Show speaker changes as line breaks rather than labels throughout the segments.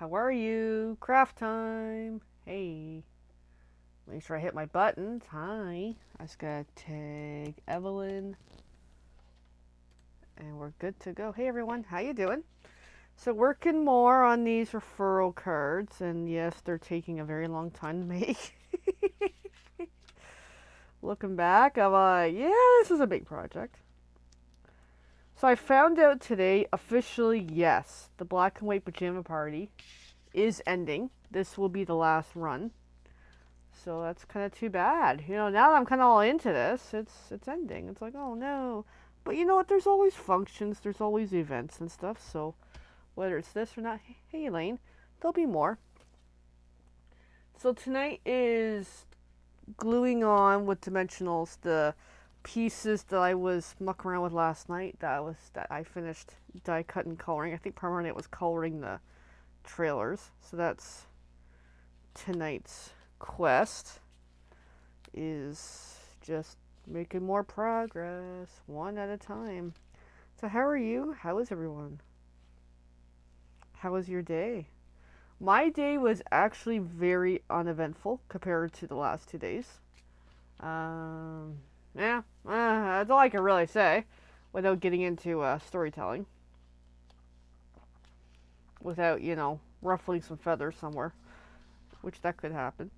How are you? Craft time. Hey. Make sure I hit my buttons. Hi. I just gotta tag Evelyn. And we're good to go. Hey everyone, how you doing? So working more on these referral cards, and yes, they're taking a very long time to make. Looking back, I'm like, yeah, this is a big project. So I found out today, officially, yes, the black and white pajama party is ending. This will be the last run. So that's kind of too bad. Now that I'm kind of all into this, it's ending. It's like, oh no. But you know what? There's always functions. There's always events and stuff. So whether it's this or not, hey Elaine, there'll be more. So tonight is gluing on with dimensionals the pieces that I was mucking around with last night. That I finished die cut and coloring. I think primarily it was coloring the trailers. So that's tonight's quest, is just making more progress one at a time. So how are you? How is everyone? How was your day? My day was actually very uneventful compared to the last 2 days. Yeah, that's all I can really say without getting into storytelling. Without, ruffling some feathers somewhere, which that could happen.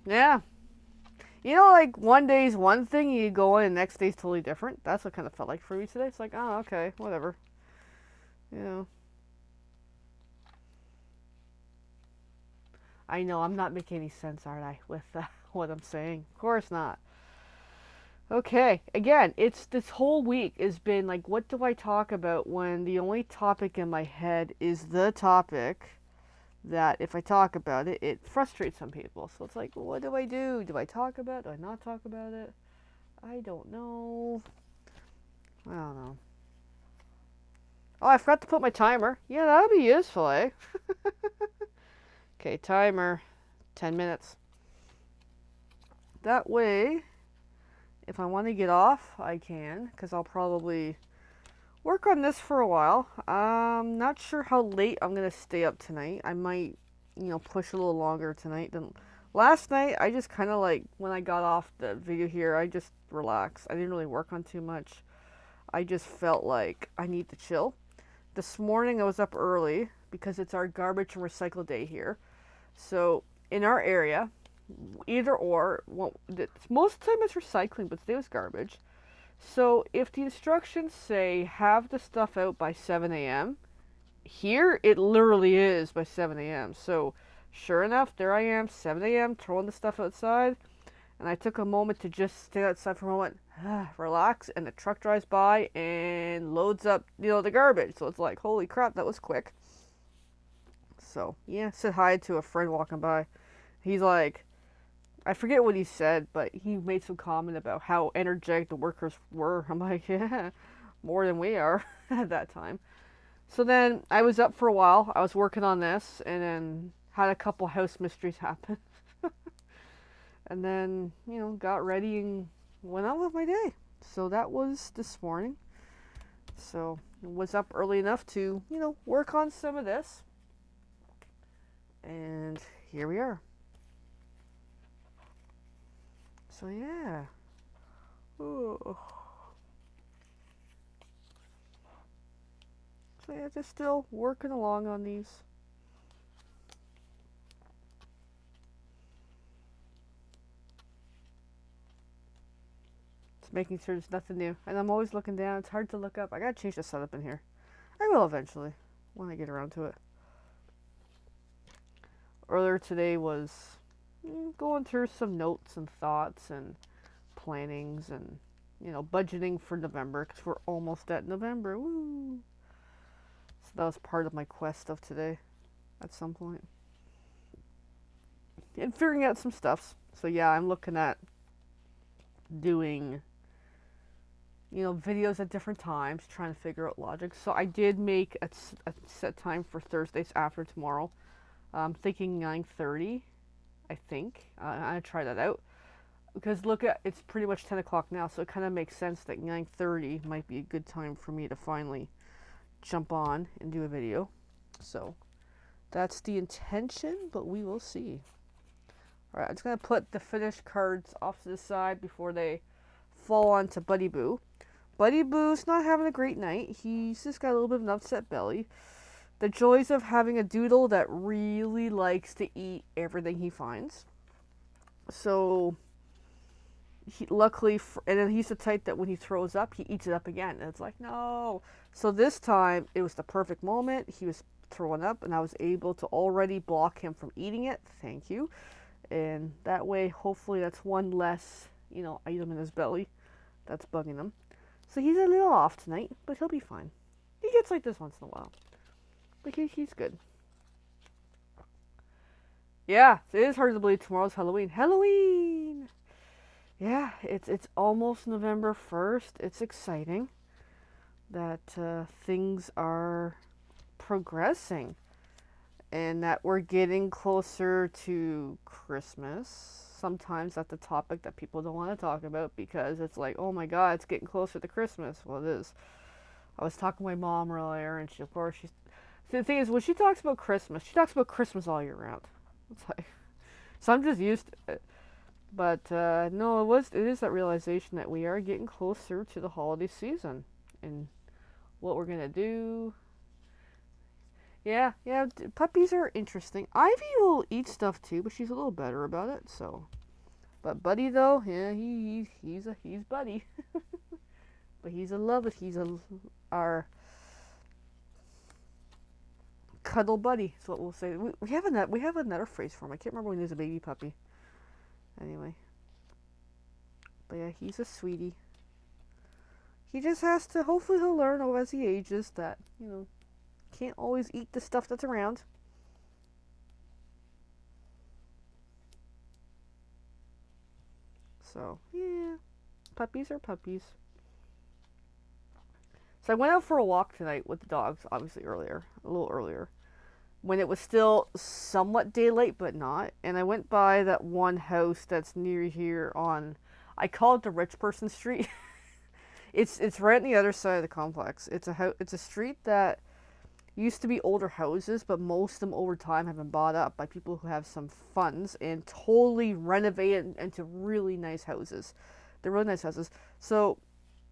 Yeah. Like one day's one thing, you go in, and the next day's totally different. That's what kind of felt like for me today. It's like, oh, okay, whatever. You know. I know I'm not making any sense, aren't I, with what I'm saying? Of course not. Okay, again, it's this whole week has been like, what do I talk about when the only topic in my head is the topic that if I talk about it, it frustrates some people. So it's like, well, what do I do? Do I talk about it? Do I not talk about it? I don't know. I don't know. Oh, I forgot to put my timer. Yeah, that'll be useful, eh? Okay, timer. 10 minutes. That way, if I want to get off, I can, because I'll probably work on this for a while. I'm not sure how late I'm going to stay up tonight. I might, push a little longer tonight than last night. I just kind of like, when I got off the video here, I just relaxed. I didn't really work on too much. I just felt like I need to chill. This morning I was up early because it's our garbage and recycle day here. So in our area, either or, well, most of the time it's recycling, but today was garbage. So if the instructions say have the stuff out by 7 a.m., here it literally is by 7 a.m. So sure enough, there I am, 7 a.m., throwing the stuff outside. And I took a moment to just stay outside for a moment, relax, and the truck drives by and loads up, the garbage. So it's like, holy crap, that was quick. So, yeah, said hi to a friend walking by. He's like, I forget what he said, but he made some comment about how energetic the workers were. I'm like, yeah, more than we are at that time. So then I was up for a while. I was working on this, and then had a couple house mysteries happen. And then, got ready and went on with my day. So that was this morning. So was up early enough to, work on some of this. And here we are. So yeah. Ooh. So yeah, just still working along on these. Just making sure there's nothing new. And I'm always looking down. It's hard to look up. I gotta change the setup in here. I will eventually, when I get around to it. Earlier today was going through some notes and thoughts and plannings and, budgeting for November, because we're almost at November. Woo! So that was part of my quest of today at some point. And figuring out some stuffs. So yeah, I'm looking at doing, videos at different times, trying to figure out logic. So I did make a set time for Thursdays after tomorrow. I'm thinking 9:30, I think. I'm going to try that out. Because look at, it's pretty much 10 o'clock now, so it kind of makes sense that 9:30 might be a good time for me to finally jump on and do a video. So that's the intention, but we will see. All right, I'm just going to put the finished cards off to the side before they fall onto Buddy Boo. Buddy Boo's not having a great night. He's just got a little bit of an upset belly. The joys of having a doodle that really likes to eat everything he finds. So, luckily, and then he's the type that when he throws up, he eats it up again. And it's like, no. So this time, it was the perfect moment. He was throwing up, and I was able to already block him from eating it. Thank you. And that way, hopefully, that's one less, item in his belly that's bugging him. So he's a little off tonight, but he'll be fine. He gets like this once in a while. But he's good. Yeah, it is hard to believe tomorrow's Halloween. Halloween! Yeah, it's almost November 1st. It's exciting that things are progressing and that we're getting closer to Christmas. Sometimes that's a topic that people don't want to talk about because it's like, oh my God, it's getting closer to Christmas. Well, it is. I was talking to my mom earlier, and the thing is, when she talks about Christmas, she talks about Christmas all year round. It's like, so I'm just used to it. But no, it is that realization that we are getting closer to the holiday season and what we're gonna do. Yeah, puppies are interesting. Ivy will eat stuff too, but she's a little better about it. So, but Buddy though, yeah, he's Buddy, but he's our cuddle buddy. Is what we'll say. We have another phrase for him. I can't remember when he was a baby puppy. Anyway, but yeah, he's a sweetie. He just has to. Hopefully, he'll learn as he ages that can't always eat the stuff that's around. So yeah, puppies are puppies. So I went out for a walk tonight with the dogs. Obviously a little earlier, when it was still somewhat daylight, but not. And I went by that one house that's near here I call it the rich person street. It's right on the other side of the complex. It's a street that used to be older houses, but most of them over time have been bought up by people who have some funds and totally renovated into really nice houses. They're really nice houses. So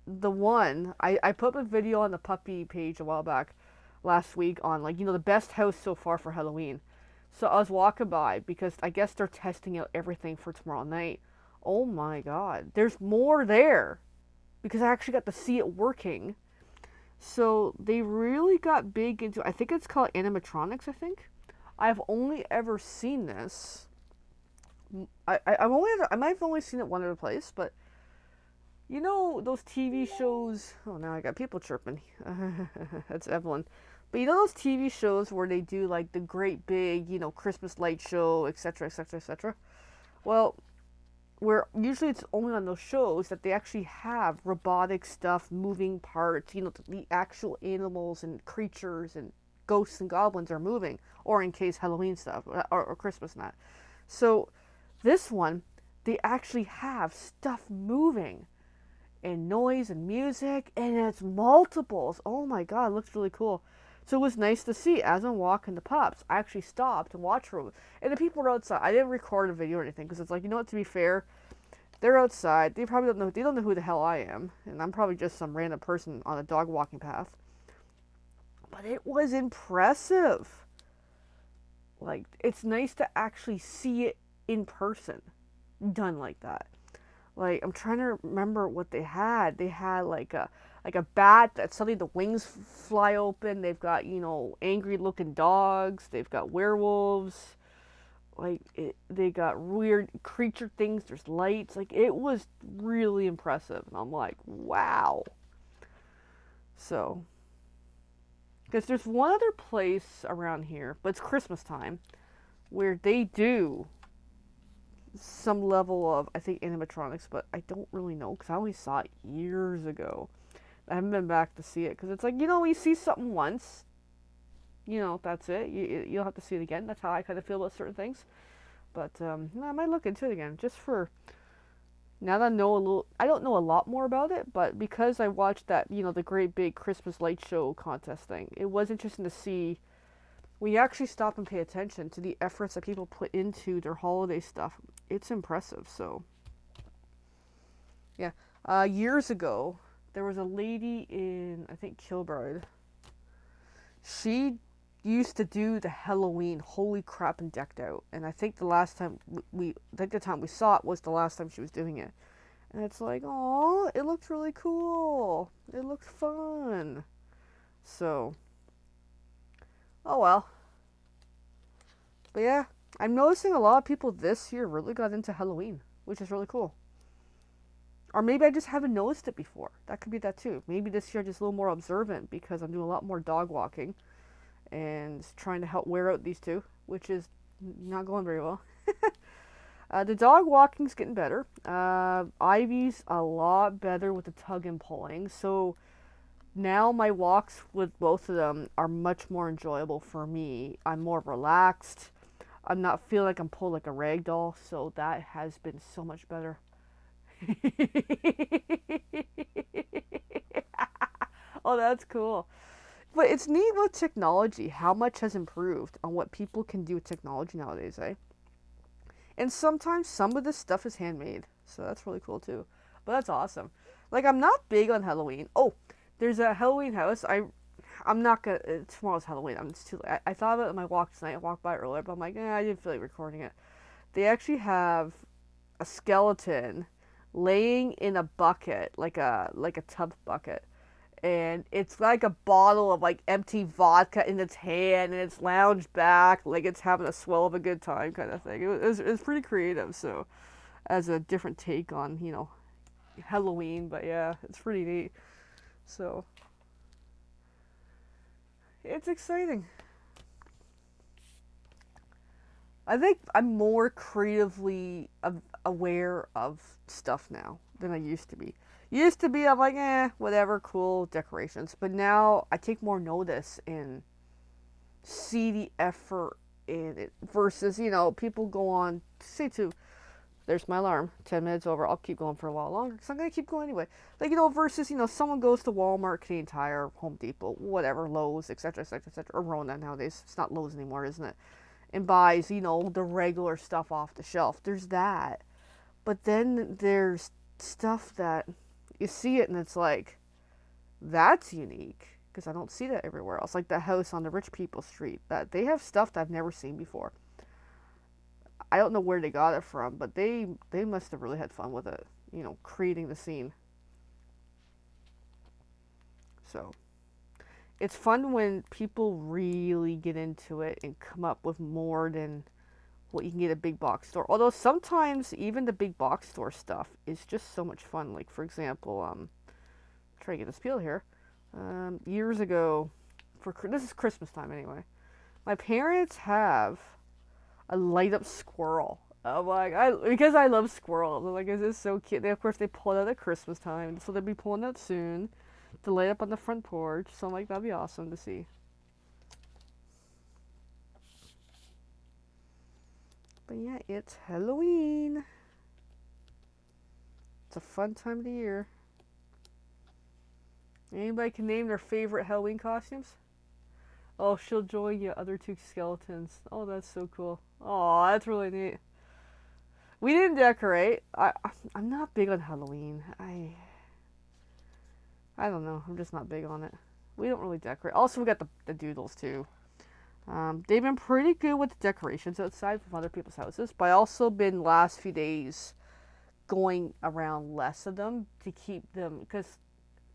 the one, I put up a video on the puppy page a while back last week on the best house so far for Halloween. So I was walking by because I guess they're testing out everything for tomorrow night. Oh my God, there's more there because I actually got to see it working. So they really got big into, I think it's called animatronics, I think. I've only ever seen this. I might have only seen it one other place, but those TV shows, oh now I got people chirping. That's Evelyn. But those TV shows where they do like the great big, Christmas light show, etc., etc., etc. Well, where usually it's only on those shows that they actually have robotic stuff, moving parts, the actual animals and creatures and ghosts and goblins are moving, or in case Halloween stuff, or Christmas and that. So this one, they actually have stuff moving and noise and music, and it's multiples. Oh my God, it looks really cool. So it was nice to see as I'm walking the pups. I actually stopped and watched for them. And the people were outside. I didn't record a video or anything because it's like, what, to be fair, they're outside. They probably don't know who the hell I am. And I'm probably just some random person on a dog walking path. But it was impressive. Like, it's nice to actually see it in person done like that. Like, I'm trying to remember what they had. They had like a bat that suddenly the wings fly open. They've got, angry looking dogs. They've got werewolves. They got weird creature things. There's lights. Like, it was really impressive. And I'm like, wow. So, because there's one other place around here, but it's Christmas time, where they do some level of, I think, animatronics, but I don't really know because I only saw it years ago. I haven't been back to see it because it's like, you see something once, that's it. You don't have to see it again. That's how I kind of feel about certain things. But I might look into it again just for Now that I know a little, I don't know a lot more about it, but because I watched that, the great big Christmas light show contest thing, it was interesting to see when you actually stop and pay attention to the efforts that people put into their holiday stuff. It's impressive. So, yeah. Years ago, there was a lady in, I think, Kilbride. She used to do the Halloween holy crap and decked out. And I think the last time I think the time we saw it was the last time she was doing it. And it's like, oh, it looks really cool. It looks fun. So, oh well. But yeah, I'm noticing a lot of people this year really got into Halloween, which is really cool. Or maybe I just haven't noticed it before. That could be that too. Maybe this year I'm just a little more observant because I'm doing a lot more dog walking and trying to help wear out these two, which is not going very well. The dog walking's getting better. Ivy's a lot better with the tug and pulling. So now my walks with both of them are much more enjoyable for me. I'm more relaxed. I'm not feeling like I'm pulled like a rag doll. So that has been so much better. Oh, that's cool. But it's neat with technology, how much has improved on what people can do with technology nowadays, eh? And sometimes some of this stuff is handmade. So that's really cool too. But that's awesome. Like I'm not big on Halloween. Oh, there's a Halloween house. I'm not gonna. Tomorrow's Halloween. I'm just too. I thought about it on my walk tonight. I walked by earlier, but I'm like, I didn't feel like recording it. They actually have a skeleton laying in a bucket, like a tub bucket, and it's like a bottle of like empty vodka in its hand, and it's lounged back like it's having a swell of a good time kind of thing. It was pretty creative. So as a different take on Halloween, but yeah, it's pretty neat. So it's exciting. I think I'm more creatively aware of stuff now than I used to be. Used to be, I'm like, whatever, cool decorations. But now I take more notice and see the effort in it versus, people go on, say, to, there's my alarm, 10 minutes over, I'll keep going for a while longer because I'm going to keep going anyway. Like, versus, someone goes to Walmart, Canadian Tire, Home Depot, whatever, Lowe's, etc., etc., etc., or Rona nowadays. It's not Lowe's anymore, isn't it? And buys, the regular stuff off the shelf. There's that. But then there's stuff that you see it and it's like, that's unique because I don't see that everywhere else. Like the house on the rich people street, that they have stuff that I've never seen before. I don't know where they got it from, but they must have really had fun with it, creating the scene. So it's fun when people really get into it and come up with more than what you can get at a big box store. Although sometimes even the big box store stuff is just so much fun. Like for example, try to get this peel here. Years ago, this is Christmas time anyway. My parents have a light up squirrel. I'm like, because I love squirrels. I'm like, is this so cute? Of course, they pull it out at Christmas time, so they'll be pulling it out soon to light up on the front porch. So I'm like, that'd be awesome to see. But yeah, it's Halloween. It's a fun time of the year. Anybody can name their favorite Halloween costumes? Oh, she'll join you, other two skeletons. Oh, that's so cool. Oh, that's really neat. We didn't decorate. I'm not big on Halloween. I don't know. I'm just not big on it. We don't really decorate. Also, we got the doodles too. They've been pretty good with the decorations outside from other people's houses, but I also been last few days going around less of them to keep them because.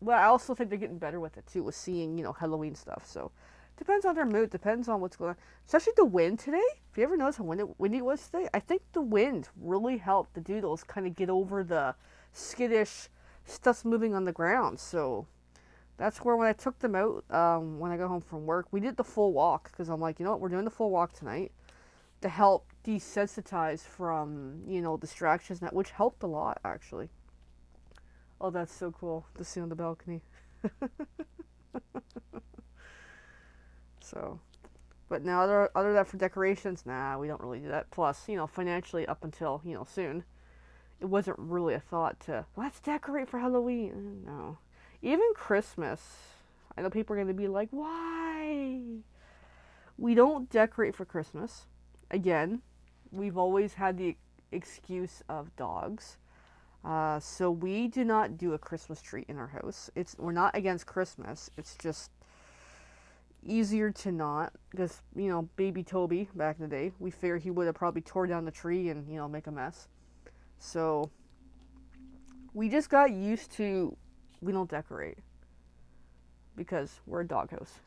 Well, I also think they're getting better with it too, with seeing Halloween stuff. So depends on their mood, depends on what's going on. Especially the wind today. If you ever notice how windy it was today, I think the wind really helped the doodles kind of get over the skittish stuff's moving on the ground. So that's where when I took them out, when I got home from work, we did the full walk because I'm like, you know what, we're doing the full walk tonight to help desensitize from distractions, which helped a lot actually. Oh, that's so cool to see on the balcony. So, but now other than that for decorations, nah, we don't really do that. Plus, financially up until, soon, it wasn't really a thought to let's decorate for Halloween. No, even Christmas. I know people are going to be like, why? We don't decorate for Christmas. Again, we've always had the excuse of dogs. So we do not do a Christmas tree in our house. We're not against Christmas. It's just easier to not because baby Toby back in the day, we figured he would have probably tore down the tree and make a mess. So we just got used to we don't decorate because we're a doghouse.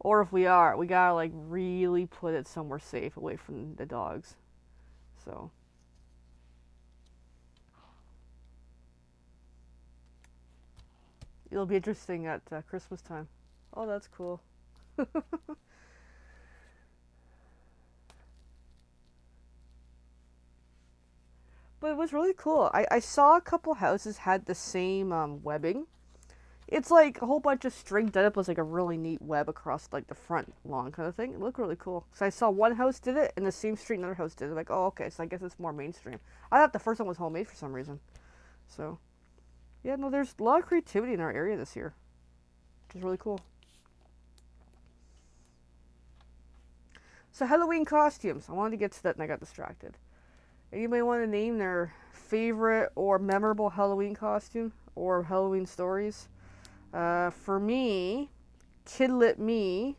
Or if we are, we gotta like really put it somewhere safe away from the dogs. So it'll be interesting at Christmas time. Oh, that's cool. But it was really cool. I saw a couple houses had the same webbing. It's like a whole bunch of string done up as like a really neat web across like the front lawn kind of thing. It looked really cool. So I saw one house did it and the same street another house did it. Like, oh, okay, so I guess it's more mainstream. I thought the first one was homemade for some reason. So yeah, no, there's a lot of creativity in our area this year, which is really cool. So Halloween costumes. I wanted to get to that and I got distracted. Anybody want to name their favorite or memorable Halloween costume or Halloween stories? For me, Kidlit me,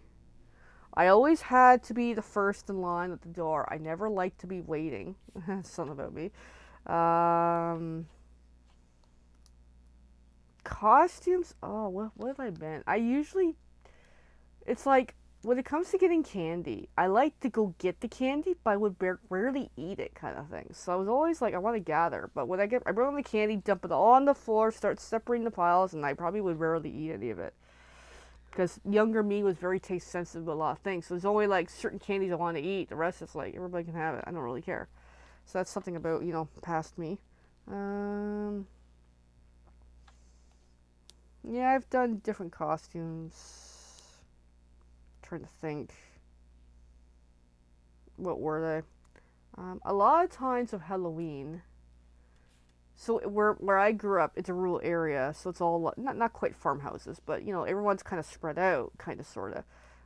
I always had to be the first in line at the door. I never liked to be waiting. Something about me. Um, Costumes? Oh, what have I been? It's like, when it comes to getting candy, I like to go get the candy, but I would rarely eat it, kind of thing. So I was always like, I want to gather, but when I bring the candy, dump it all on the floor, start separating the piles, and I probably would rarely eat any of it. Because younger me was very taste sensitive with a lot of things. So there's only like certain candies I want to eat. The rest is like, everybody can have it. I don't really care. So that's something about, past me. Um, yeah, I've done different costumes. Trying to think. What were they? A lot of times of Halloween. So where I grew up, it's a rural area, so it's all not quite farmhouses, but everyone's kind of spread out, kind of sorta.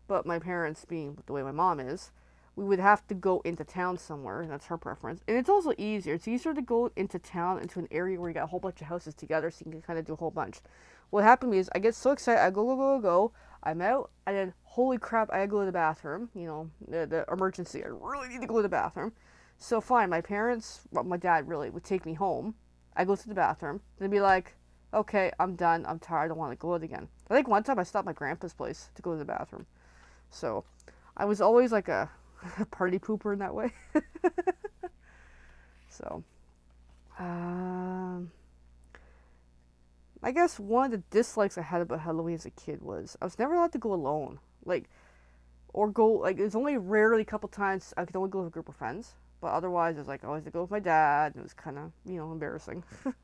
But my parents, being the way my mom is, we would have to go into town somewhere, and that's her preference. And it's also easier. It's easier to go into town, into an area where you got a whole bunch of houses together, so you can kind of do a whole bunch. What happened is I get so excited, I go. I'm out, and then holy crap, I gotta go to the bathroom. The emergency. I really need to go to the bathroom. So fine, my parents, well, my dad really would take me home. I go to the bathroom. They'd be like, "Okay, I'm done. I'm tired. I don't want to go out again." I think one time I stopped my grandpa's place to go to the bathroom. So I was always like a party pooper in that way. So, um, I guess one of the dislikes I had about Halloween as a kid was I was never allowed to go alone. Like, or go, like, it's only rarely a couple times I could only go with a group of friends. But otherwise, it was like I always had to go with my dad, and it was kind of, embarrassing. But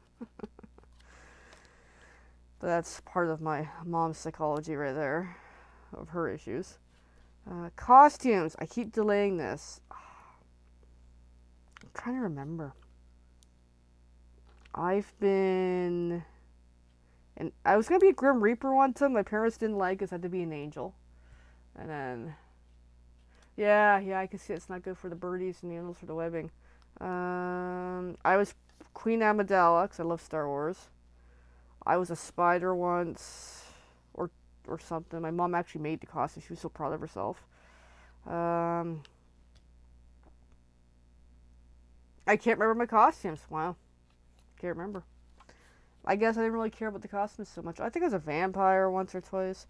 that's part of my mom's psychology right there, of her issues. Costumes. I keep delaying this. I'm trying to remember. I've been, and I was gonna be a Grim Reaper one time. My parents didn't like us. I had to be an angel, and then yeah, I can see it's not good for the birdies and the animals for the webbing. I was Queen Amidala because I love Star Wars. I was a spider once, or something. My mom actually made the costume. She was so proud of herself. Um, I can't remember my costumes. Wow, can't remember. I guess I didn't really care about the costumes so much. I think I was a vampire once or twice,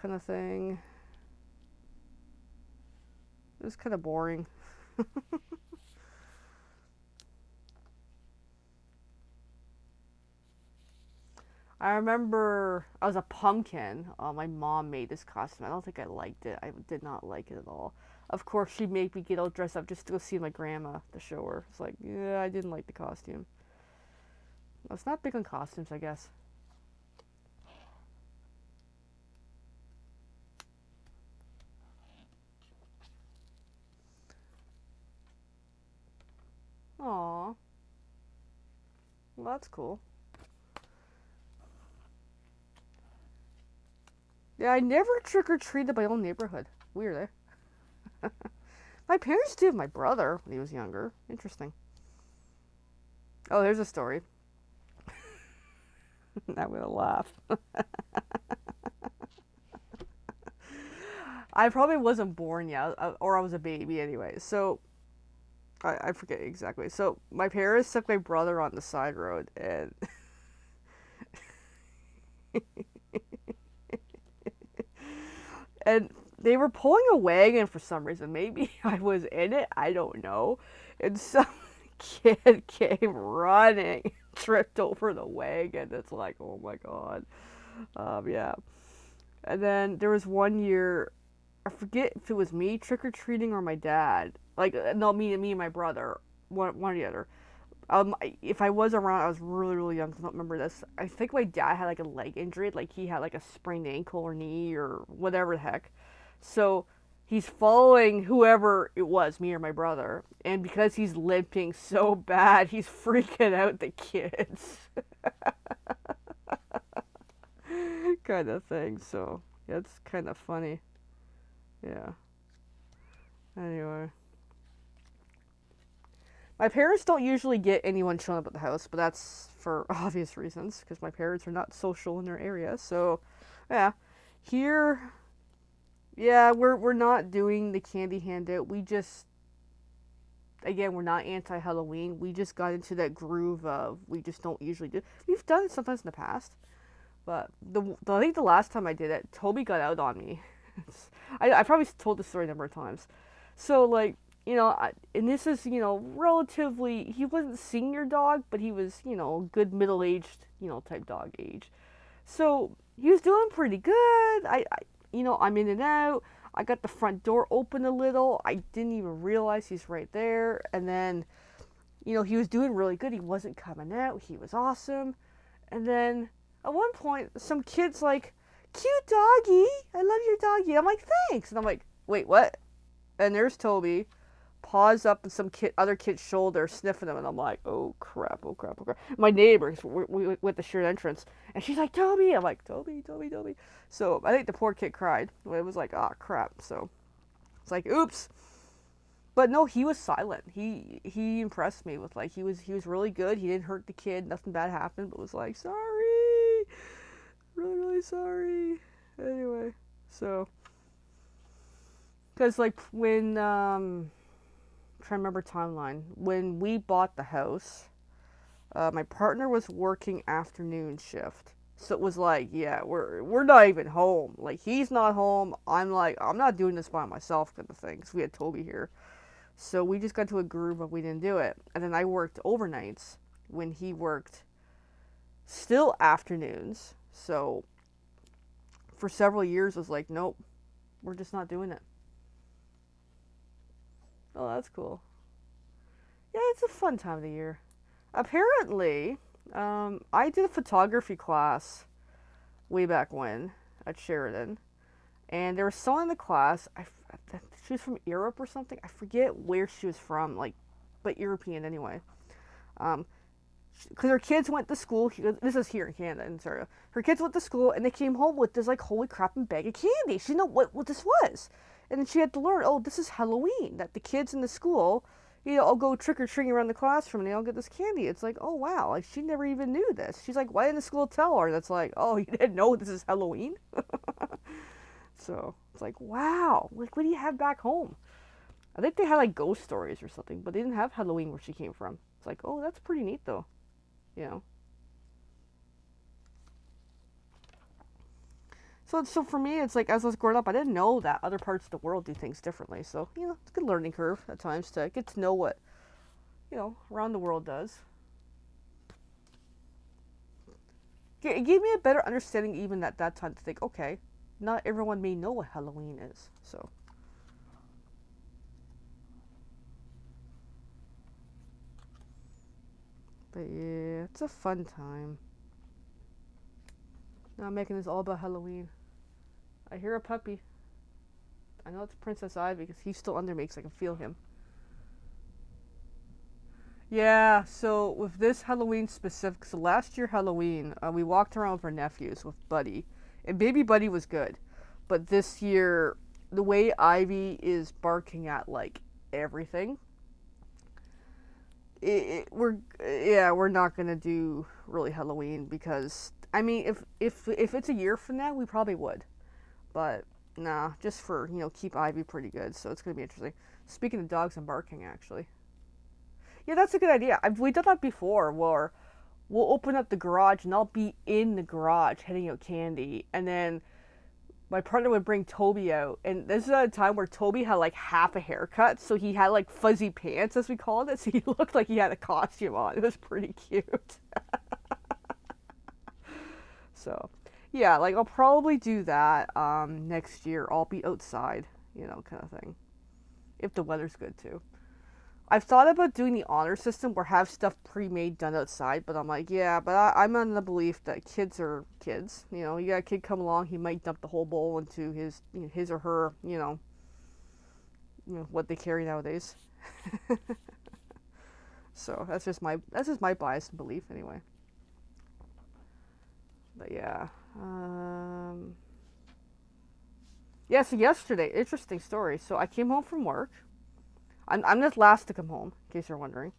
kind of thing. It was kind of boring. I remember I was a pumpkin. My mom made this costume. I don't think I liked it. I did not like it at all. Of course, she'd make me get all dressed up just to go see my grandma to show her. It's like, yeah, I didn't like the costume. I was not big on costumes, I guess. Well, that's cool. Yeah, I never trick or treated my own neighborhood. Weird, eh? My parents did with my brother when he was younger. Interesting. Oh, there's a story. I'm gonna laugh. I probably wasn't born yet, or I was a baby anyway. So I forget exactly. So my parents took my brother on the side road, and and they were pulling a wagon for some reason. Maybe I was in it. I don't know. And some kid came running, tripped over the wagon. It's like, oh my god. Yeah. And then there was one year, I forget if it was me trick or treating or my dad. Like, no, me and my brother, one or the other. If I was around, I was really, really young. I don't remember this. I think my dad had like a leg injury, like he had like a sprained ankle or knee or whatever the heck. So he's following whoever it was, me or my brother, and because he's limping so bad, he's freaking out the kids, kind of thing. So yeah, it's kind of funny. Yeah. Anyway. My parents don't usually get anyone showing up at the house, but that's for obvious reasons because my parents are not social in their area. So, yeah, here, yeah, we're not doing the candy handout. We just, again, we're not anti-Halloween. We just got into that groove of we just don't usually do. We've done it sometimes in the past, but I think the last time I did it, Toby got out on me. I probably told this story a number of times. So like, and this is, relatively, he wasn't senior dog, but he was, good middle-aged, type dog age. So he was doing pretty good. I'm in and out. I got the front door open a little. I didn't even realize he's right there. And then, he was doing really good. He wasn't coming out. He was awesome. And then at one point, some kid's like, cute doggy. I love your doggy. I'm like, thanks. And I'm like, wait, what? And there's Toby, paws up on some other kid's shoulder, sniffing him, and I'm like, oh crap, oh crap, oh crap. My neighbor, we went the shared entrance, and she's like, Toby. I'm like, Toby, Toby, Toby. So I think the poor kid cried. It was like, ah, crap. So it's like, oops. But no, he was silent. He impressed me with like he was really good. He didn't hurt the kid. Nothing bad happened. But was like, sorry, really really sorry. Anyway, so because like when trying to remember timeline. When we bought the house, my partner was working afternoon shift. So it was like, yeah, we're not even home. Like he's not home. I'm like, I'm not doing this by myself kind of thing. Because we had Toby here. So we just got to a groove of we didn't do it. And then I worked overnights when he worked still afternoons. So for several years I was like, nope, we're just not doing it. Oh, that's cool. Yeah, it's a fun time of the year. Apparently, I did a photography class way back when at Sheridan, and there was someone in the class. She was from Europe or something. I forget where she was from, like, but European anyway. Um, because her kids went to school. This is here in Canada, in Ontario. Her kids went to school and they came home with this like holy crap and bag of candy. She didn't know what this was, and then she had to learn. Oh, this is Halloween. That the kids in the school, all go trick or treating around the classroom and they all get this candy. It's like, oh wow, like she never even knew this. She's like, why didn't the school tell her? That's like, oh, you didn't know this is Halloween. So it's like, wow, like what do you have back home? I think they had like ghost stories or something, but they didn't have Halloween where she came from. It's like, oh, that's pretty neat though. You know. So for me, it's like as I was growing up, I didn't know that other parts of the world do things differently. So it's a good learning curve at times to get to know what around the world does. It gave me a better understanding even at that time to think, okay, not everyone may know what Halloween is. So, but yeah, it's a fun time. Now I'm making this all about Halloween. I hear a puppy. I know it's Princess Ivy because he's still under me because I can feel him. Yeah, so with this Halloween specific, so last year Halloween, we walked around with our nephews with Buddy, and baby Buddy was good. But this year, the way Ivy is barking at like everything, we're not gonna do really Halloween because I mean, if it's a year from now, we probably would, but nah, just for keep Ivy pretty good. So it's gonna be interesting. Speaking of dogs and barking, actually, yeah, that's a good idea. We done that before, where we'll open up the garage and I'll be in the garage handing out candy, and then my partner would bring Toby out, and this is at a time where Toby had like half a haircut, so he had like fuzzy pants, as we called it, so he looked like he had a costume on. It was pretty cute. So, yeah, like I'll probably do that next year. I'll be outside, kind of thing, if the weather's good too. I've thought about doing the honor system where have stuff pre-made done outside, but I'm like, yeah, but I'm on the belief that kids are kids. You got a kid come along, he might dump the whole bowl into his or her, what they carry nowadays. So that's just my bias and belief anyway. But yeah, yeah. So yesterday, interesting story. So I came home from work. I'm just last to come home, in case you're wondering.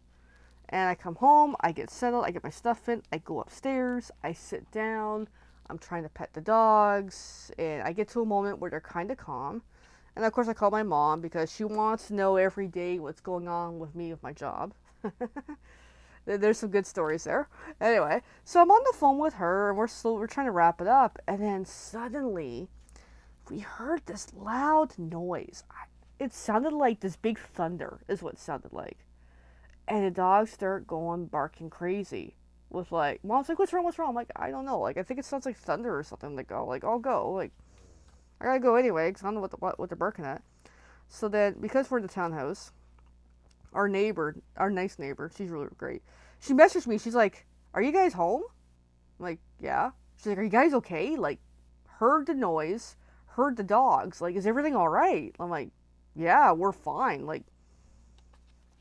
And I come home, I get settled, I get my stuff in, I go upstairs, I sit down, I'm trying to pet the dogs, and I get to a moment where they're kind of calm. And of course, I call my mom because she wants to know every day what's going on with me with my job. There's some good stories there. Anyway, so I'm on the phone with her, and we're trying to wrap it up, and then suddenly we heard this loud noise. It sounded like this big thunder, is what it sounded like. And the dogs start going barking crazy. With like, mom's like, what's wrong? What's wrong? I'm like, I don't know. Like, I think it sounds like thunder or something. Like, oh, like I'll go. Like, I gotta go anyway because I don't know what they're barking at. So then, because we're in the townhouse, our neighbor, our nice neighbor, she's really great. She messaged me. She's like, "Are you guys home?" I'm like, "Yeah." She's like, "Are you guys okay?" Like, heard the noise, heard the dogs. Like, is everything all right? I'm like, "Yeah, we're fine." Like,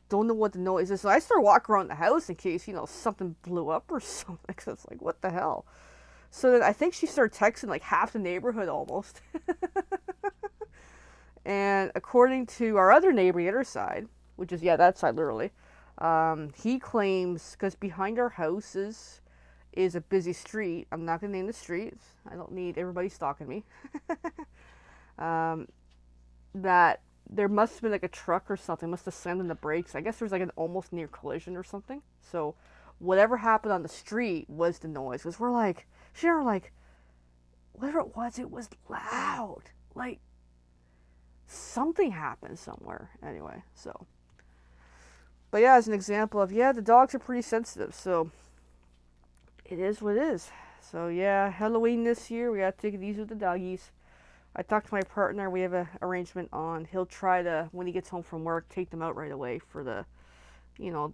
don't know what the noise is. So I start walking around the house in case, something blew up or something. So it's like, what the hell? So then I think she started texting like half the neighborhood almost. And according to our other neighbor, the other side, which is, yeah, that side literally, he claims, because behind our houses is a busy street. I'm not going to name the streets. I don't need everybody stalking me. um, that there must have been like a truck or something must have slammed on the brakes. I guess there was like an almost near collision or something. So whatever happened on the street was the noise. Because we're like, she and I were like, whatever it was loud. Like something happened somewhere. Anyway, so. But yeah, as an example of, yeah, the dogs are pretty sensitive. So it is what it is. So yeah, Halloween this year, we got to take it easy with the doggies. I talked to my partner. We have an arrangement on. He'll try to, when he gets home from work, take them out right away for the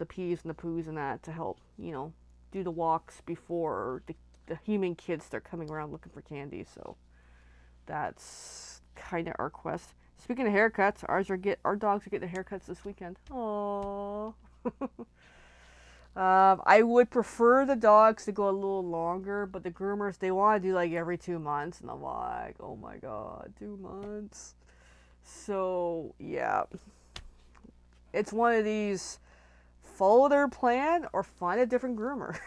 peas and the poos and that to help, do the walks before the human kids start coming around looking for candy. So that's kind of our quest. Speaking of haircuts, our dogs are getting their haircuts this weekend. Aww. I would prefer the dogs to go a little longer, but the groomers, they want to do like every 2 months, and I'm like, oh my god, 2 months. So yeah, it's one of these follow their plan or find a different groomer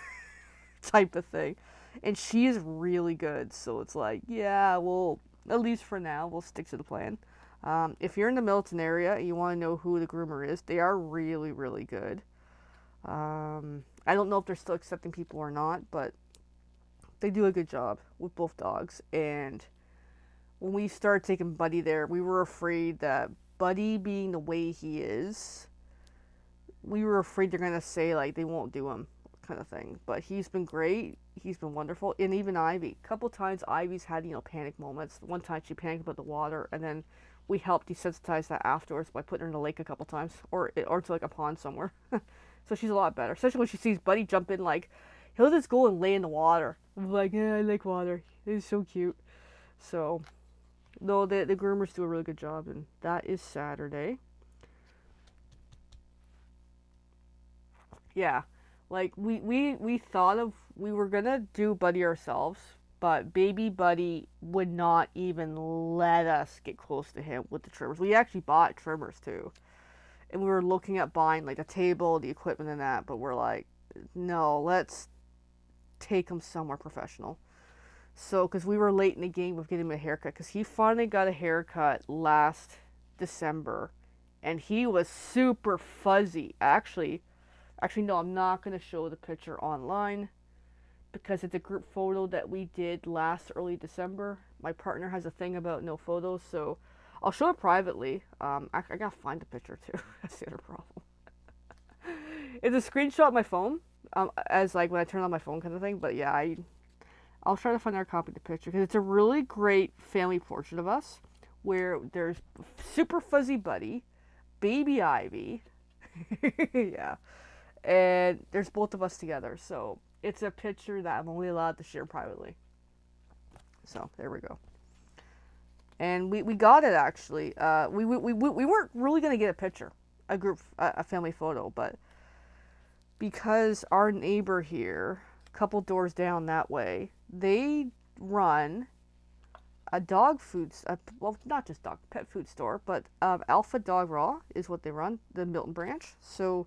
type of thing. And she's really good, so it's like, yeah, well, at least for now, we'll stick to the plan. If you're in the Milton area and you want to know who the groomer is, they are really, really good. I don't know if they're still accepting people or not, but they do a good job with both dogs. And when we started taking Buddy there, we were afraid that Buddy being the way he is, we were afraid they're going to say, like, they won't do him kind of thing. But he's been great. He's been wonderful. And even Ivy. A couple times Ivy's had, panic moments. One time she panicked about the water, and then we helped desensitize that afterwards by putting her in the lake a couple times, or to like a pond somewhere. So she's a lot better, especially when she sees Buddy jump in. Like, he'll just go and lay in the water. I'm like, yeah, I like water. It's so cute. So, no, the groomers do a really good job, and that is Saturday. Yeah. Like we thought of we were gonna do Buddy ourselves, but baby Buddy would not even let us get close to him with the trimmers. We actually bought trimmers too. And we were looking at buying like a table, the equipment and that, but we're like, no, let's take him somewhere professional. So, because we were late in the game of getting him a haircut, because he finally got a haircut last December, and he was super fuzzy. Actually, no, I'm not gonna show the picture online because it's a group photo that we did last early December. My partner has a thing about no photos, so I'll show it privately. I gotta find the picture too. That's the other problem. It's a screenshot of my phone, as like when I turn on my phone kind of thing. But yeah, I'll try to find our copy of the picture because it's a really great family portrait of us, where there's super fuzzy Buddy, baby Ivy, yeah, and there's both of us together. So it's a picture that I'm only allowed to share privately. So there we go. And we got it actually. We weren't really gonna get a picture, a family photo, but because our neighbor here, a couple doors down that way, they run a dog food, well, not just dog, pet food store, but Alpha Dog Raw is what they run, the Milton branch. So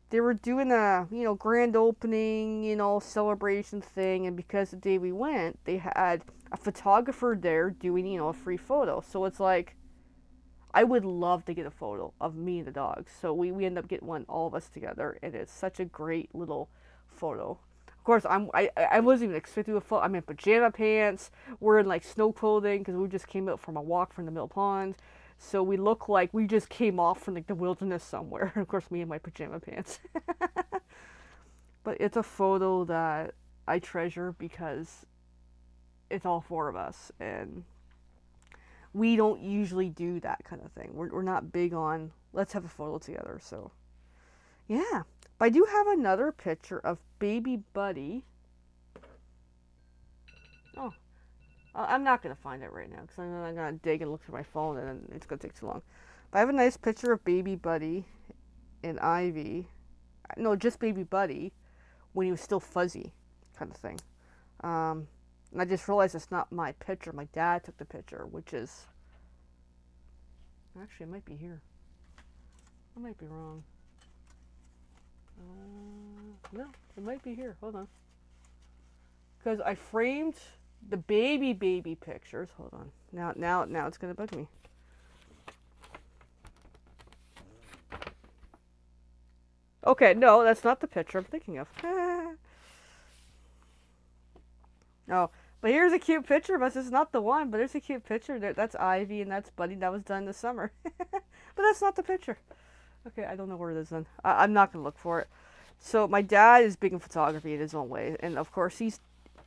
they were doing a, grand opening, celebration thing. And because the day we went, they had a photographer there doing, a free photo. So it's like, I would love to get a photo of me and the dogs. So we end up getting one, all of us together, and it's such a great little photo. Of course, I wasn't even expecting a photo. I'm in pajama pants. We're in like snow clothing because we just came out from a walk from the mill pond. So we look like we just came off from like the wilderness somewhere. Of course, me in my pajama pants. But it's a photo that I treasure because it's all four of us, and we don't usually do that kind of thing. We're not big on let's have a photo together. So yeah, but I do have another picture of baby Buddy. Oh, I'm not gonna find it right now because I'm gonna dig and look through my phone and it's gonna take too long. But I have a nice picture of baby Buddy and Ivy. No, just baby Buddy when he was still fuzzy, kind of thing. And I just realized it's not my picture. My dad took the picture, which is actually it might be here. I might be wrong. No, it might be here. Hold on. Because I framed the baby pictures. Hold on. Now it's gonna bug me. Okay, no, that's not the picture I'm thinking of. Oh, but here's a cute picture of us. It's not the one, but there's a cute picture. That's Ivy and that's Buddy. That was done this summer. But that's not the picture. Okay, I don't know where it is then. I'm not gonna look for it. So my dad is big in photography in his own way, and of course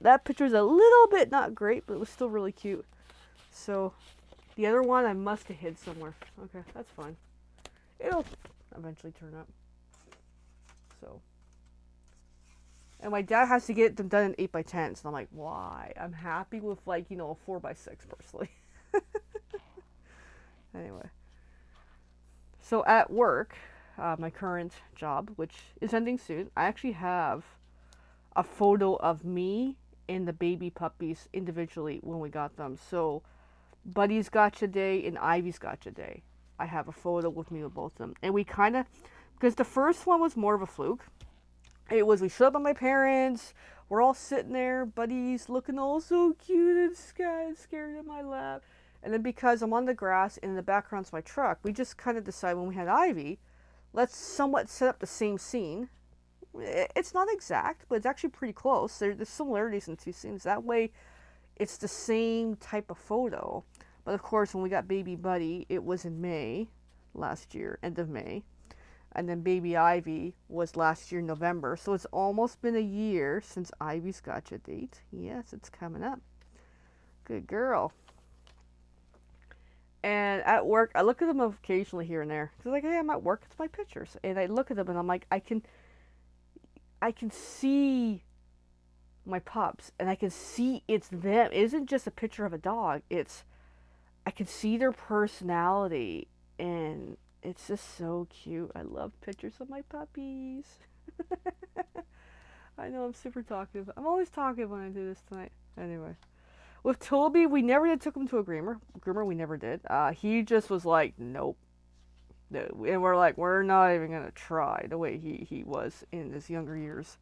that picture's a little bit not great, but it was still really cute. So the other one I must have hid somewhere. Okay, that's fine. It'll eventually turn up. So, and my dad has to get them done in 8x10s, and I'm like, why? I'm happy with like a 4x6 personally. Anyway, so at work, my current job, which is ending soon, I actually have a photo of me and the baby puppies individually when we got them. So Buddy's Gotcha Day and Ivy's Gotcha Day. I have a photo with me with both of them. And we kind of, because the first one was more of a fluke. It was, we showed up at my parents, we're all sitting there, Buddy's looking all so cute and scared in my lap. And then because I'm on the grass and in the background's my truck, we just kind of decided when we had Ivy, let's somewhat set up the same scene. It's not exact, but it's actually pretty close. There's similarities in two scenes. That way, it's the same type of photo. But of course, when we got baby Buddy, it was in May last year, end of May. And then baby Ivy was last year, November. So it's almost been a year since Ivy's Gotcha date. Yes, it's coming up. Good girl. And at work, I look at them occasionally here and there. Cause like, hey, I'm at work. It's my pictures. And I look at them and I'm like, I can see my pups, and I can see it's them. It isn't just a picture of a dog. I can see their personality, and it's just so cute. I love pictures of my puppies. I know I'm super talkative. I'm always talkative when I do this tonight. Anyway. With Toby, we never did took him to a groomer. Groomer, we never did. He just was like, nope. No. And we're like, we're not even going to try the way he was in his younger years.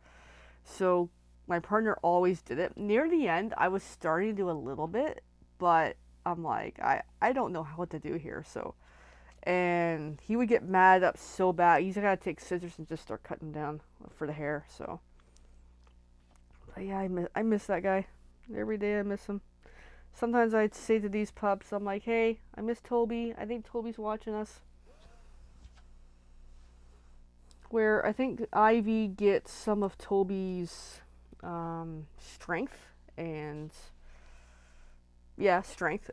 So my partner always did it. Near the end, I was starting to do a little bit, but I'm like, I don't know what to do here. So, and he would get mad up so bad. He's got to take scissors and just start cutting down for the hair. So, but yeah, I miss that guy. Every day I miss him. Sometimes I'd say to these pups, I'm like, hey, I miss Toby. I think Toby's watching us. Where I think Ivy gets some of Toby's strength and, yeah, strength.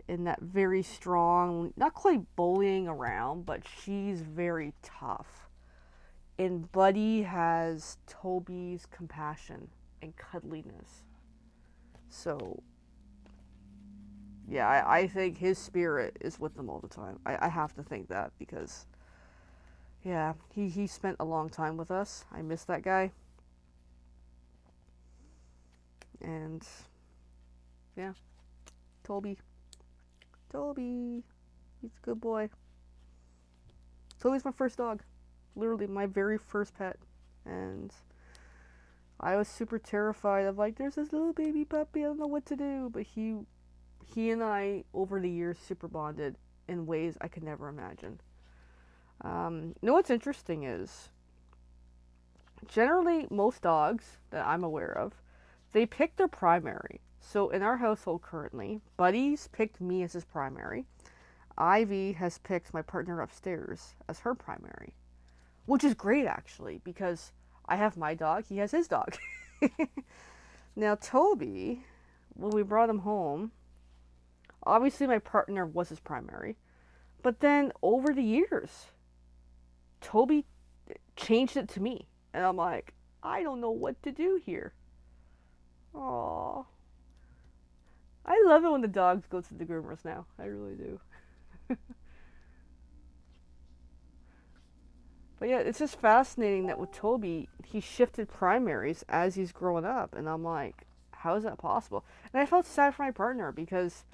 In that very strong, not quite bullying around, but she's very tough. And Buddy has Toby's compassion and cuddliness. So, yeah, I think his spirit is with them all the time. I have to think that because, yeah, he spent a long time with us. I miss that guy. And, yeah, Toby. He's a good boy. Toby's my first dog. Literally my very first pet. And I was super terrified of like, there's this little baby puppy, I don't know what to do. But he and I, over the years, super bonded in ways I could never imagine. You know what's interesting is, generally, most dogs that I'm aware of, they pick their primary. So in our household currently, Buddy's picked me as his primary. Ivy has picked my partner upstairs as her primary. Which is great, actually, because I have my dog, he has his dog. Now, Toby, when we brought him home, obviously my partner was his primary. But then, over the years, Toby changed it to me. And I'm like, I don't know what to do here. Aww. I love it when the dogs go to the groomers now. I really do. But yeah, it's just fascinating that with Toby, he shifted primaries as he's growing up. And I'm like, how is that possible? And I felt sad for my partner because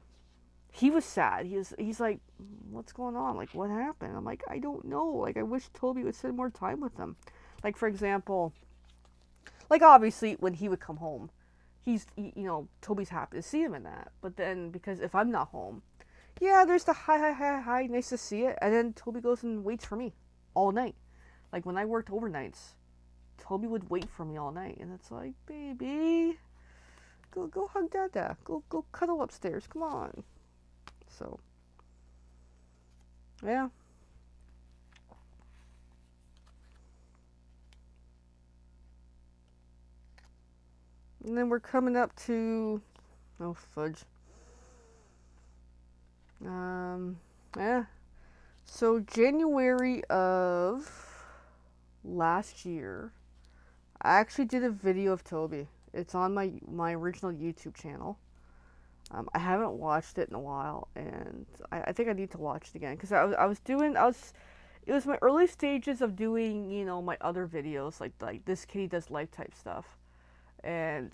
he was sad. He's like, what's going on? Like, what happened? I'm like, I don't know. Like, I wish Toby would spend more time with them. Like, for example, like, obviously, when he would come home, Toby's happy to see him in that. But then, because if I'm not home, yeah, there's the hi, nice to see it. And then Toby goes and waits for me all night. Like, when I worked overnights, Toby would wait for me all night. And it's like, baby, go hug Dada. Go cuddle upstairs. Come on. So, yeah. And then we're coming up to, oh fudge. Yeah. So January of last year, I actually did a video of Toby. It's on my original YouTube channel. I haven't watched it in a while, and I think I need to watch it again because it was my early stages of doing, my other videos like this kitty does life type stuff. And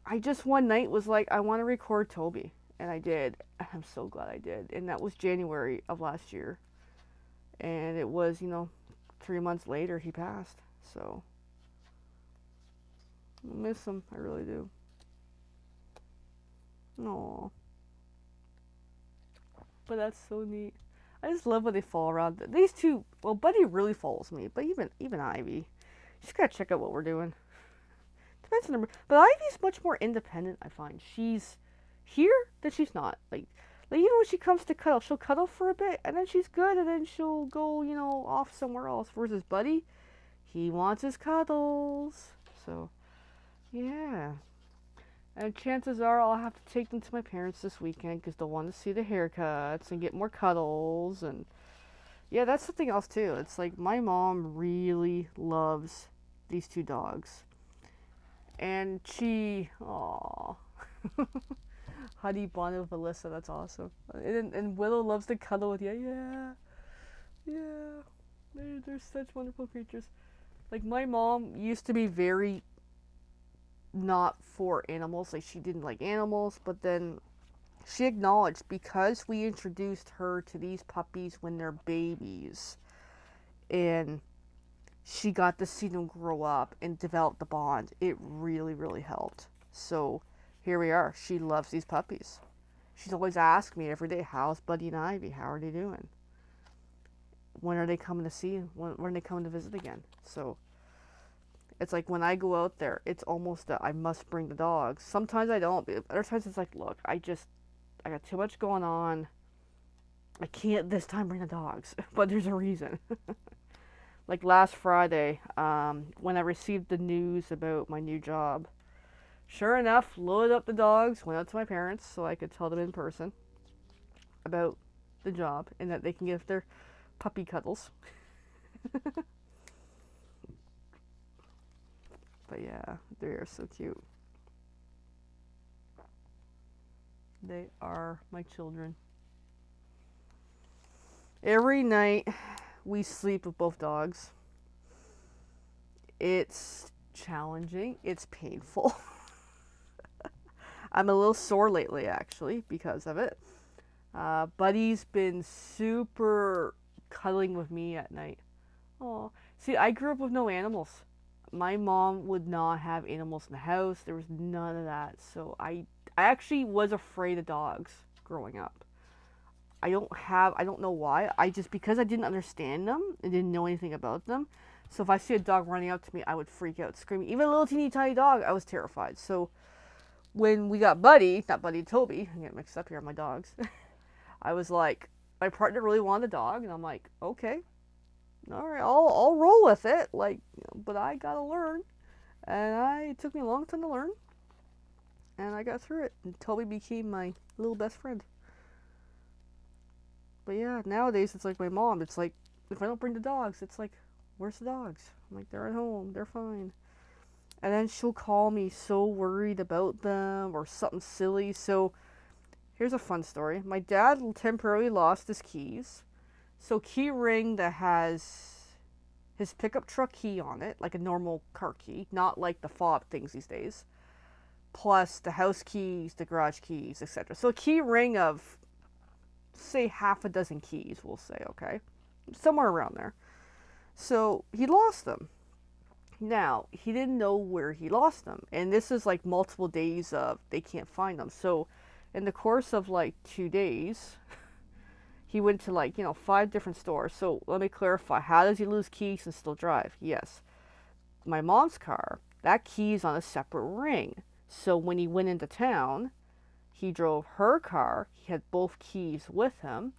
I just one night was like, I want to record Toby. And I did. I'm so glad I did. And that was January of last year. And it was, 3 months later he passed. So, I miss him. I really do. Aww. But that's so neat. I just love when they fall around. These two, well, Buddy really follows me. But even Ivy. Just gotta check out what we're doing. Depends on her. But Ivy's much more independent, I find. She's here, then she's not. Like even when she comes to cuddle, she'll cuddle for a bit, and then she's good, and then she'll go, off somewhere else. Versus Buddy, he wants his cuddles. So, yeah. And chances are I'll have to take them to my parents this weekend because they'll want to see the haircuts and get more cuddles. And, yeah, that's something else, too. It's like my mom really loves these two dogs. And she, aww. Honey bonded with Alyssa, that's awesome. And Willow loves to cuddle with you. Yeah. They're such wonderful creatures. Like, my mom used to be very not for animals. Like, she didn't like animals, but then she acknowledged because we introduced her to these puppies when they're babies, and she got to see them grow up and develop the bond, it really, really helped. So here we are. She loves these puppies. She's always asked me every day, how's Buddy and Ivy? How are they doing? When are they coming to see? When are they coming to visit again? So it's like when I go out there, it's almost that I must bring the dogs. Sometimes I don't. But other times it's like, look, I got too much going on. I can't this time bring the dogs. But there's a reason. Like last Friday, when I received the news about my new job, sure enough, loaded up the dogs, went out to my parents so I could tell them in person about the job and that they can get their puppy cuddles. But yeah, they are so cute. They are my children. Every night we sleep with both dogs. It's challenging. It's painful. I'm a little sore lately, actually, because of it. Buddy's been super cuddling with me at night. Oh, see, I grew up with no animals. My mom would not have animals in the house. There was none of that. So I actually was afraid of dogs growing up. I don't know why. Because I didn't understand them and didn't know anything about them. So if I see a dog running up to me, I would freak out, screaming. Even a little teeny tiny dog, I was terrified. So when we got Buddy, not Buddy, Toby, I get mixed up here on my dogs. I was like, my partner really wanted a dog, and I'm like, okay, all right, I'll roll with it. Like, but I gotta learn, and it took me a long time to learn, and I got through it. And Toby became my little best friend. But yeah, nowadays it's like my mom. It's like if I don't bring the dogs, it's like, where's the dogs? I'm like, they're at home, they're fine. And then she'll call me so worried about them or something silly. So here's a fun story. My dad temporarily lost his keys. So key ring that has his pickup truck key on it, like a normal car key, not like the fob things these days, plus the house keys, the garage keys, etc. So a key ring of, say, half a dozen keys, we'll say, okay? Somewhere around there. So he lost them. Now, he didn't know where he lost them. And this is like multiple days of they can't find them. So in the course of like 2 days, he went to like, 5 different stores. So let me clarify. How does he lose keys and still drive? Yes. My mom's car, that key is on a separate ring. So when he went into town, he drove her car. He had both keys with him.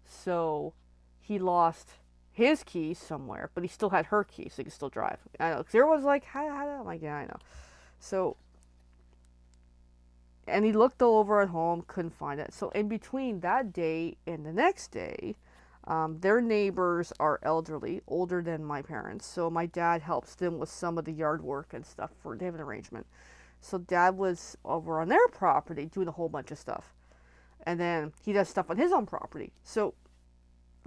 So he lost his keys somewhere, but he still had her keys, so he could still drive. I know, because everyone's like, how? I'm like, yeah, I know. So, and he looked all over at home, couldn't find it. So in between that day and the next day, their neighbors are elderly, older than my parents. So my dad helps them with some of the yard work and stuff. They have an arrangement. So dad was over on their property doing a whole bunch of stuff. And then he does stuff on his own property. So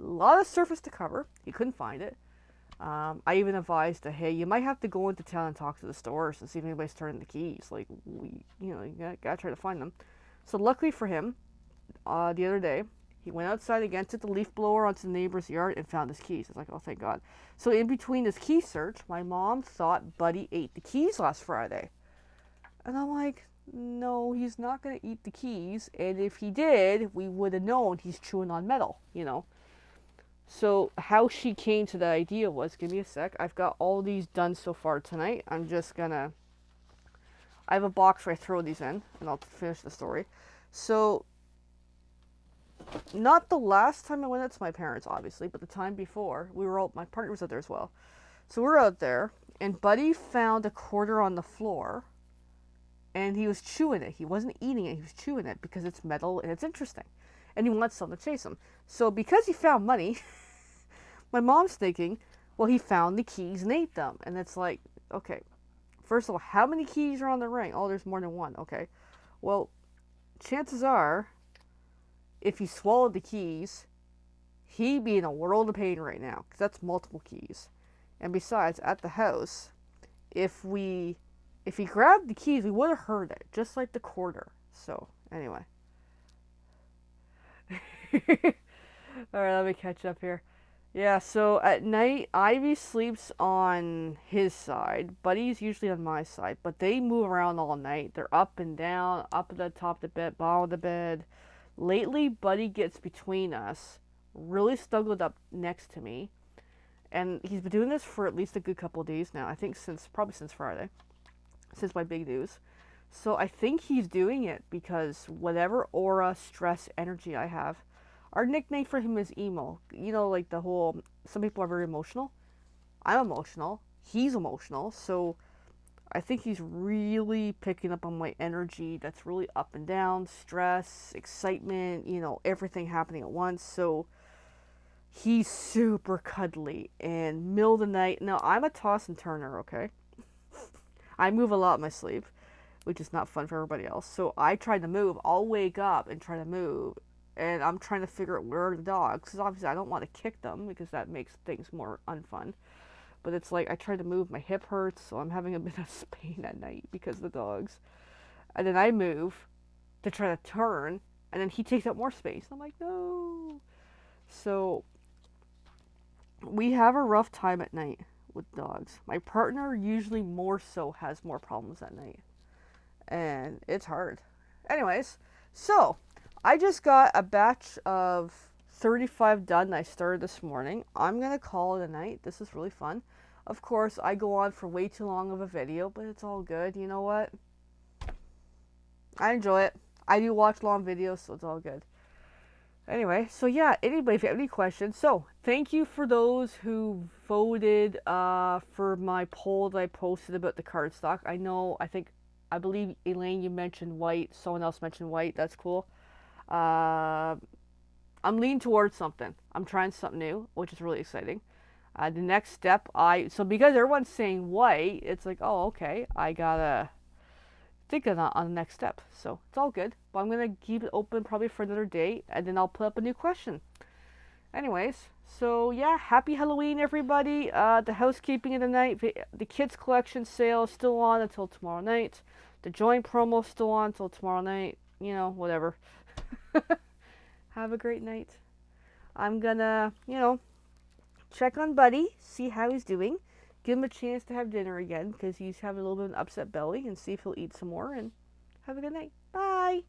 a lot of surface to cover. He couldn't find it. I even advised that, hey, you might have to go into town and talk to the stores and see if anybody's turning the keys. Like, you gotta try to find them. So luckily for him, the other day, he went outside again, took the leaf blower onto the neighbor's yard and found his keys. I was like, oh, thank God. So in between this key search, my mom thought Buddy ate the keys last Friday. And I'm like, no, he's not going to eat the keys. And if he did, we would have known he's chewing on metal, So how she came to the idea was, give me a sec. I've got all these done so far tonight. I have a box where I throw these in, and I'll finish the story. So, not the last time I went out to my parents, obviously, but the time before, my partner was out there as well. So we're out there, and Buddy found a quarter on the floor, and he was chewing it. He wasn't eating it, he was chewing it because it's metal and it's interesting. And he wants someone to chase him. So because he found money, my mom's thinking, well, he found the keys and ate them. And it's like, okay, first of all, how many keys are on the ring? Oh, there's more than one. Okay. Well, chances are, if he swallowed the keys, he'd be in a world of pain right now because that's multiple keys. And besides, at the house, if we if he grabbed the keys, we would have heard it, just like the quarter. So anyway, all right, let me catch up here. Yeah, so at night, Ivy sleeps on his side. Buddy's usually on my side, but they move around all night. They're up and down, up at the top of the bed, bottom of the bed. Lately, Buddy gets between us, really snuggled up next to me, and he's been doing this for at least a good couple of days now. I think probably since Friday, since my big news. So I think he's doing it because whatever aura, stress, energy I have, our nickname for him is emo. You know, like the whole, some people are very emotional. I'm emotional. He's emotional. So I think he's really picking up on my energy that's really up and down, stress, excitement, everything happening at once. So he's super cuddly and middle of the night. Now, I'm a toss and turner, okay? I move a lot in my sleep, which is not fun for everybody else. So I try to move. I'll wake up and try to move. And I'm trying to figure out where are the dogs. Because obviously I don't want to kick them because that makes things more unfun. But it's like I try to move. My hip hurts. So I'm having a bit of pain at night because of the dogs. And then I move to try to turn. And then he takes up more space. I'm like, no. So we have a rough time at night with dogs. My partner usually more so has more problems at night. And it's hard. Anyways, so I just got a batch of 35 done. I started this morning. I'm going to call it a night. This is really fun. Of course, I go on for way too long of a video, but it's all good. You know what? I enjoy it. I do watch long videos, so it's all good. Anyway, so yeah, anybody, if you have any questions, so thank you for those who voted for my poll that I posted about the cardstock. I believe, Elaine, you mentioned white. Someone else mentioned white. That's cool. I'm leaning towards something. I'm trying something new, which is really exciting. The next step, so because everyone's saying white, it's like, oh, okay, I gotta think of that on the next step. So it's all good. But I'm gonna keep it open probably for another day, and then I'll put up a new question. Anyways, so yeah, happy Halloween, everybody. The housekeeping of the night, the kids collection sale is still on until tomorrow night. The joint promo is still on until tomorrow night. Whatever. Have a great night. I'm gonna, check on Buddy, see how he's doing. Give him a chance to have dinner again because he's having a little bit of an upset belly, and see if he'll eat some more. And have a good night. Bye.